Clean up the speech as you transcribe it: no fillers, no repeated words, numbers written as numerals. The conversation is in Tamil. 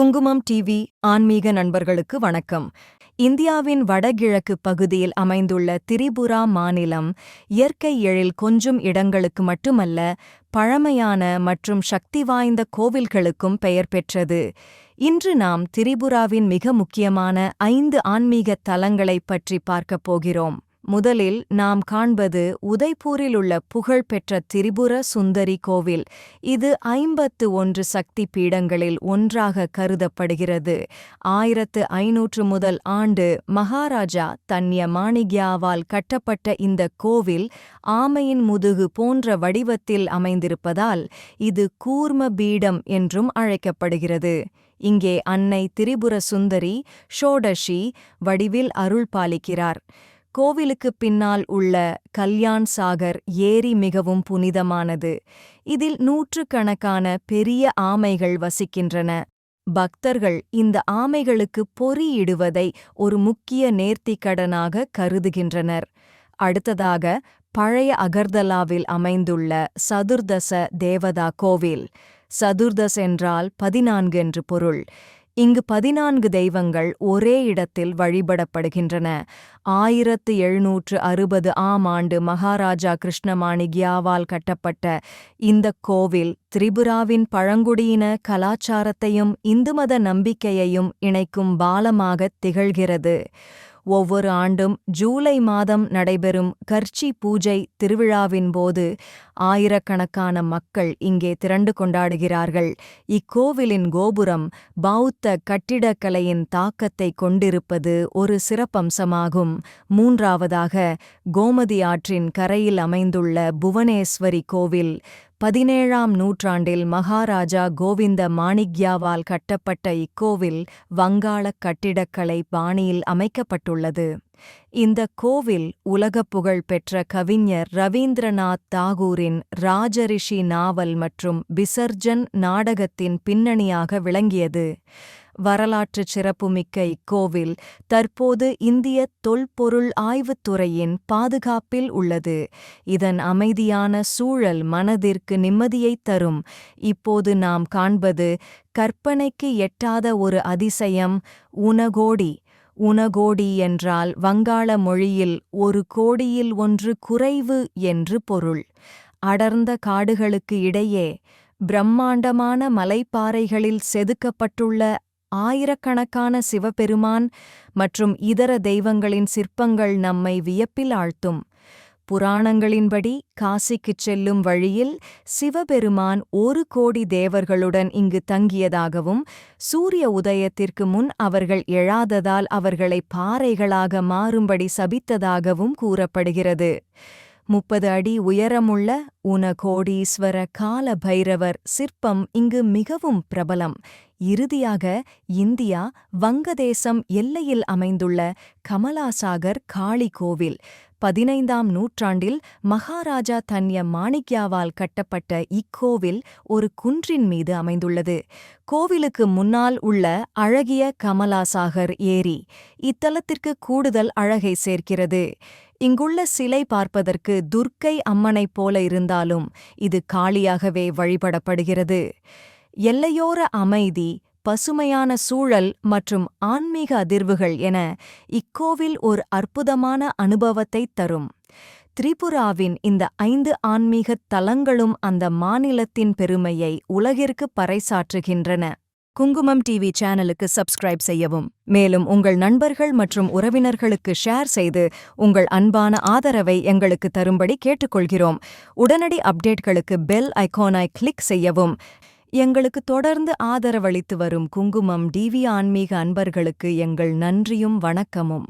குங்குமம் டிவி ஆன்மீக நண்பர்களுக்கு வணக்கம். இந்தியாவின் வடகிழக்கு பகுதியில் அமைந்துள்ள திரிபுரா மாநிலம் இயற்கை எழில் கொஞ்சும் இடங்களுக்கு மட்டுமல்ல, பழமையான மற்றும் சக்தி வாய்ந்த கோவில்களுக்கும் பெயர் பெற்றது. இன்று நாம் திரிபுராவின் மிக முக்கியமான 5 ஆன்மீக தலங்களைப் பற்றி பார்க்கப் போகிறோம். முதலில் நாம் காண்பது உதய்பூரில் உள்ள புகழ்பெற்ற திரிபுர சுந்தரி கோவில். இது 51 சக்தி பீடங்களில் ஒன்றாக கருதப்படுகிறது. 1500 முதல் ஆண்டு மகாராஜா தன்ய மாணிக்யாவால் கட்டப்பட்ட இந்த கோவில் ஆமையின் முதுகு போன்ற வடிவத்தில் அமைந்திருப்பதால் இது கூர்ம பீடம் என்றும் அழைக்கப்படுகிறது. இங்கே அன்னை திரிபுர சுந்தரி ஷோடஷி வடிவில் அருள் பாலிக்கிறார். கோவிலுக்குப் பின்னால் உள்ள கல்யாண் சாகர் ஏரி மிகவும் புனிதமானது. இதில் நூற்றுக்கணக்கான பெரிய ஆமைகள் வசிக்கின்றன. பக்தர்கள் இந்த ஆமைகளுக்கு பொறியிடுவதை ஒரு முக்கிய நேர்த்திக்கடனாக கருதுகின்றனர். அடுத்ததாக பழைய அகர்தலாவில் அமைந்துள்ள சதுர்தச தேவதா கோவில். சதுர்தஸ் என்றால் 14 என்று பொருள். இங்கு 14 தெய்வங்கள் ஒரே இடத்தில் வழிபடப்படுகின்றன. 1760 ஆம் ஆண்டு மகாராஜா கிருஷ்ணமாணிக்யாவால் கட்டப்பட்ட இந்த கோவில் திரிபுராவின் பழங்குடியின கலாச்சாரத்தையும் இந்துமத நம்பிக்கையையும் இணைக்கும் பாலமாகத் திகழ்கிறது. ஒவ்வொரு ஆண்டும் ஜூலை மாதம் நடைபெறும் கர்ச்சி பூஜை திருவிழாவின் போது ஆயிரக்கணக்கான மக்கள் இங்கே திரண்டு கொண்டாடுகிறார்கள். இக்கோவிலின் கோபுரம் பௌத்த கட்டிடக்கலையின் தாக்கத்தை கொண்டிருப்பது ஒரு சிறப்பம்சமாகும். மூன்றாவதாக கோமதி ஆற்றின் கரையில் அமைந்துள்ள புவனேஸ்வரி கோவில். 17ஆம் நூற்றாண்டில் மகாராஜா கோவிந்த மாணிக்யாவால் கட்டப்பட்ட இக்கோவில் வங்காளக் கட்டிடக்கலை பாணியில் அமைக்கப்பட்டுள்ளது. இந்த கோவில் உலகப்புகழ் பெற்ற கவிஞர் ரவீந்திரநாத் தாகூரின் ராஜரிஷி நாவல் மற்றும் விசர்ஜன் நாடகத்தின் பின்னணியாக விளங்கியது. வரலாற்றுச் சிறப்புமிக்க இக்கோவில் தற்போது இந்திய தொல்பொருள் ஆய்வுத்துறையின் பாதுகாப்பில் உள்ளது. இதன் அமைதியான சூழல் மனதிற்கு நிம்மதியைத் தரும். இப்போது நாம் காண்பது கற்பனைக்கு எட்டாத ஒரு அதிசயம், உனகோடி. உனகோடி என்றால் வங்காள மொழியில் ஒரு கோடியில் ஒன்று குறைவு என்று பொருள். அடர்ந்த காடுகளுக்கு இடையே பிரம்மாண்டமான மலைப்பாறைகளில் செதுக்கப்பட்டுள்ள ஆயிரக்கணக்கான சிவபெருமான் மற்றும் இதர தெய்வங்களின் சிற்பங்கள் நம்மை வியப்பில் ஆழ்த்தும். புராணங்களின்படி காசிக்குச் செல்லும் வழியில் சிவபெருமான் 1 கோடி தேவர்களுடன் இங்கு தங்கியதாகவும், சூரிய உதயத்திற்கு முன் அவர்கள் எழாததால் அவர்களை பாறைகளாக மாறும்படி சபித்ததாகவும் கூறப்படுகிறது. 30 அடி உயரமுள்ள உனகோடீஸ்வர கால பைரவர் சிற்பம் இங்கு மிகவும் பிரபலம். இறுதியாக இந்தியா வங்கதேசம் எல்லையில் அமைந்துள்ள கமலாசாகர் காளி கோவில். 15ஆம் நூற்றாண்டில் மகாராஜா தன்ய மாணிக்யாவால் கட்டப்பட்ட இக்கோவில் ஒரு குன்றின் மீது அமைந்துள்ளது. கோவிலுக்கு முன்னால் உள்ள அழகிய கமலாசாகர் ஏரி இத்தலத்திற்கு கூடுதல் அழகை சேர்க்கிறது. இங்குள்ள சிலை பார்ப்பதற்கு துர்க்கை அம்மனைப் போல இருந்தாலும் இது காளியாகவே வழிபடப்படுகிறது. எல்லையோர அமைதி, பசுமையான சூழல் மற்றும் ஆன்மீக அதிர்வுகள் என இக்கோவில் ஒரு அற்புதமான அனுபவத்தைத் தரும். திரிபுராவின் இந்த 5 ஆன்மீகத் தலங்களும் அந்த மாநிலத்தின் பெருமையை உலகிற்கு பறைசாற்றுகின்றன. குங்குமம் டிவி சேனலுக்கு சப்ஸ்கிரைப் செய்யவும். மேலும் உங்கள் நண்பர்கள் மற்றும் உறவினர்களுக்கு ஷேர் செய்து உங்கள் அன்பான ஆதரவை எங்களுக்கு தரும்படி கேட்டுக்கொள்கிறோம். உடனடி அப்டேட்களுக்கு பெல் ஐகானை கிளிக் செய்யவும். எங்களுக்கு தொடர்ந்து ஆதரவளித்து வரும் குங்குமம் டிவி ஆன்மீக அன்பர்களுக்கு எங்கள் நன்றியும் வணக்கமும்.